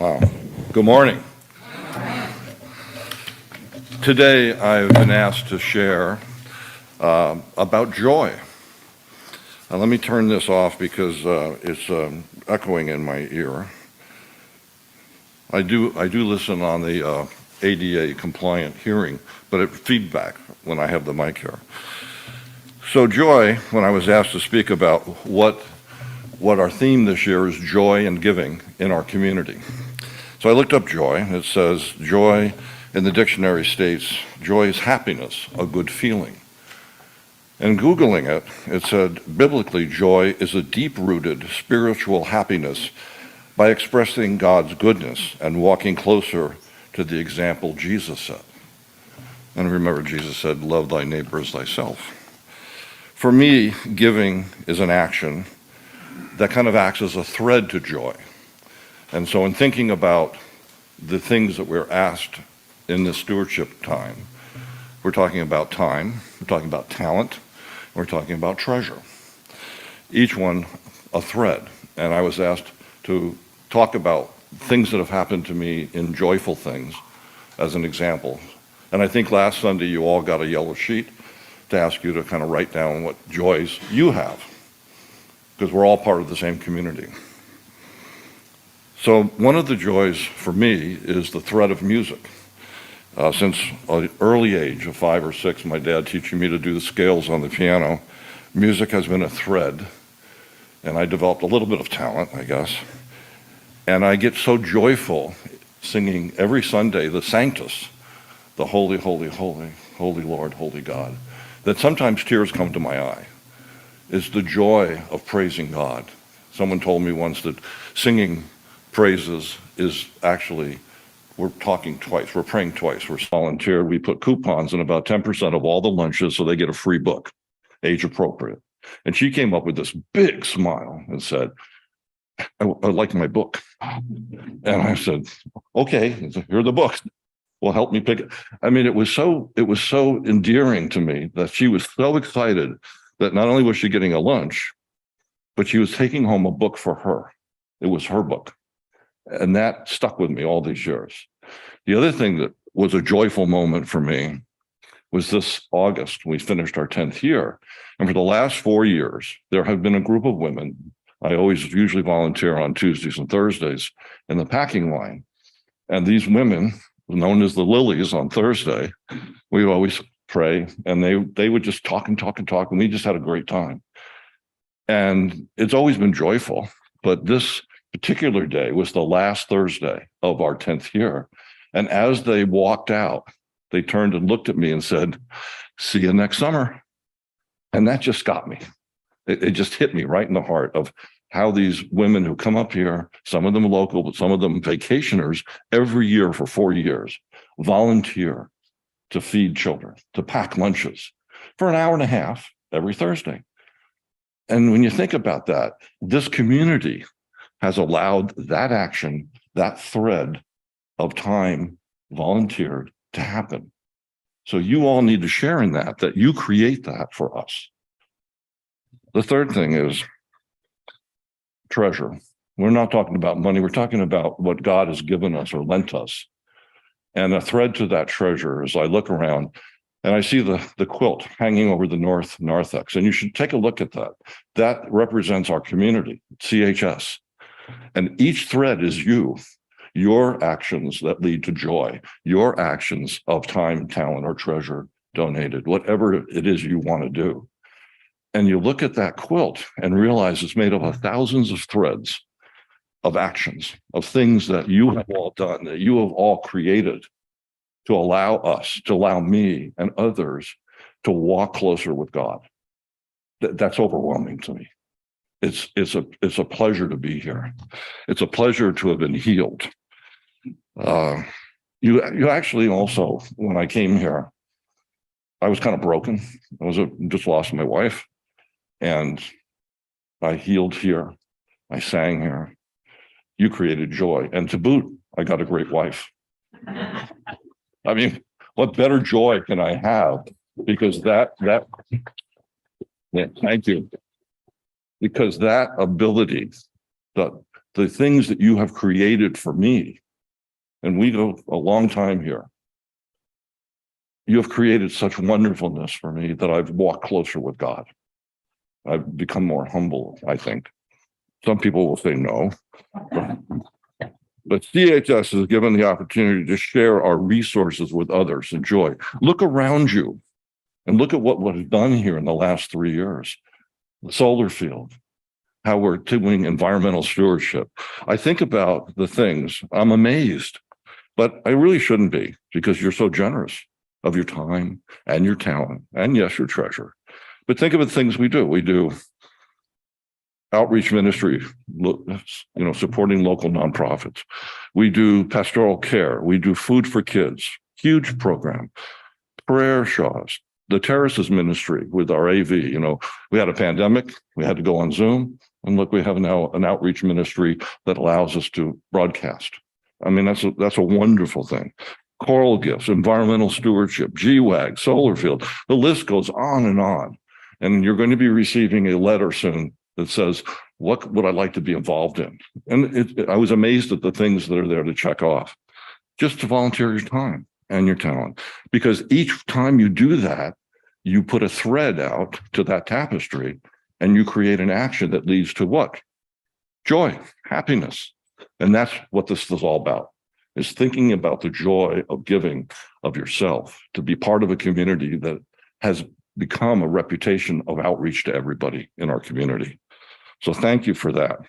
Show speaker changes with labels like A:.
A: Wow. Good morning. Today I've been asked to share about joy. Let me turn this off because it's echoing in my ear. I do listen on the ADA compliant hearing, but it's feedback when I have the mic here. So joy, when I was asked to speak about what our theme this year is, joy and giving in our community. So I looked up joy. It says joy in the dictionary states, joy is happiness, a good feeling. And Googling it, it said, biblically, joy is a deep-rooted spiritual happiness by expressing God's goodness and walking closer to the example Jesus set. And remember, Jesus said, love thy neighbor as thyself. For me, giving is an action that kind of acts as a thread to joy. And so in thinking about the things that we're asked in this stewardship time, we're talking about time, we're talking about talent, we're talking about treasure. Each one a thread. And I was asked to talk about things that have happened to me in joyful things as an example. And I think last Sunday you all got a yellow sheet to ask you to kind of write down what joys you have, because we're all part of the same community. So one of the joys for me is the thread of music. Since an early age of 5 or 6, my dad teaching me to do the scales on the piano, music has been a thread, and I developed a little bit of talent, I guess. And I get so joyful singing every Sunday the Sanctus, the holy, holy, holy, holy Lord, holy God, that sometimes tears come to my eye. It's the joy of praising God. Someone told me once that singing praises is actually, we're talking twice, we're praying twice, we're volunteer, we put coupons in about 10% of all the lunches so they get a free book, age appropriate. And she came up with this big smile and said, I like my book. And I said, okay, here are the books. Well, help me pick it. I mean, it was so endearing to me that she was so excited that not only was she getting a lunch, but she was taking home a book for her. It was her book. And that stuck with me all these years. The other thing that was a joyful moment for me was this August. We finished our 10th year. And for the last 4 years, there have been a group of women. I usually volunteer on Tuesdays and Thursdays in the packing line. And these women, known as the Lilies on Thursday, we would always pray, and they would just talk and talk and talk, and we just had a great time. And it's always been joyful, but this particular day was the last Thursday of our 10th year. And as they walked out, they turned and looked at me and said, see you next summer. And that just got me. It just hit me right in the heart of how these women who come up here, some of them local, but some of them vacationers, every year for 4 years, volunteer to feed children, to pack lunches for an hour and a half every Thursday. And when you think about that, this community has allowed that action, that thread of time volunteered to happen. So you all need to share in that you create that for us. The third thing is treasure. We're not talking about money. We're talking about what God has given us or lent us. And a thread to that treasure is I look around and I see the quilt hanging over the north narthex. And you should take a look at that. That represents our community, CHS. And each thread is you, your actions that lead to joy, your actions of time, talent, or treasure donated, whatever it is you want to do. And you look at that quilt and realize it's made up of thousands of threads of actions, of things that you have all done, that you have all created to allow us, to allow me and others to walk closer with God. That's overwhelming to me. It's a pleasure to be here. It's a pleasure to have been healed. You actually also, when I came here, I was kind of broken. Just lost my wife, and I healed here. I sang here. You created joy, and to boot, I got a great wife. I mean, what better joy can I have? Because that yeah, thank you. Because that ability, the things that you have created for me, and we go a long time here, you have created such wonderfulness for me that I've walked closer with God. I've become more humble, I think. Some people will say no. But CHS is given the opportunity to share our resources with others and joy. Look around you and look at what was done here in the last 3 years. The solar field, how we're doing environmental stewardship. I think about the things, I'm amazed, but I really shouldn't be, because you're so generous of your time and your talent, and yes, your treasure. But think of the things we do. We do outreach ministry, supporting local nonprofits. We do pastoral care. We do food for kids, huge program, prayer shawls, the terraces ministry with our AV. We had a pandemic, we had to go on Zoom, and look, we have now an outreach ministry that allows us to broadcast. I mean, that's a wonderful thing. Choral gifts, environmental stewardship, GWAG, solar field, the list goes on. And you're going to be receiving a letter soon that says, what would I like to be involved in? And I was amazed at the things that are there to check off, just to volunteer your time and your talent. Because each time you do that, you put a thread out to that tapestry and you create an action that leads to what? Joy, happiness. And that's what this is all about, is thinking about the joy of giving of yourself to be part of a community that has become a reputation of outreach to everybody in our community. So thank you for that.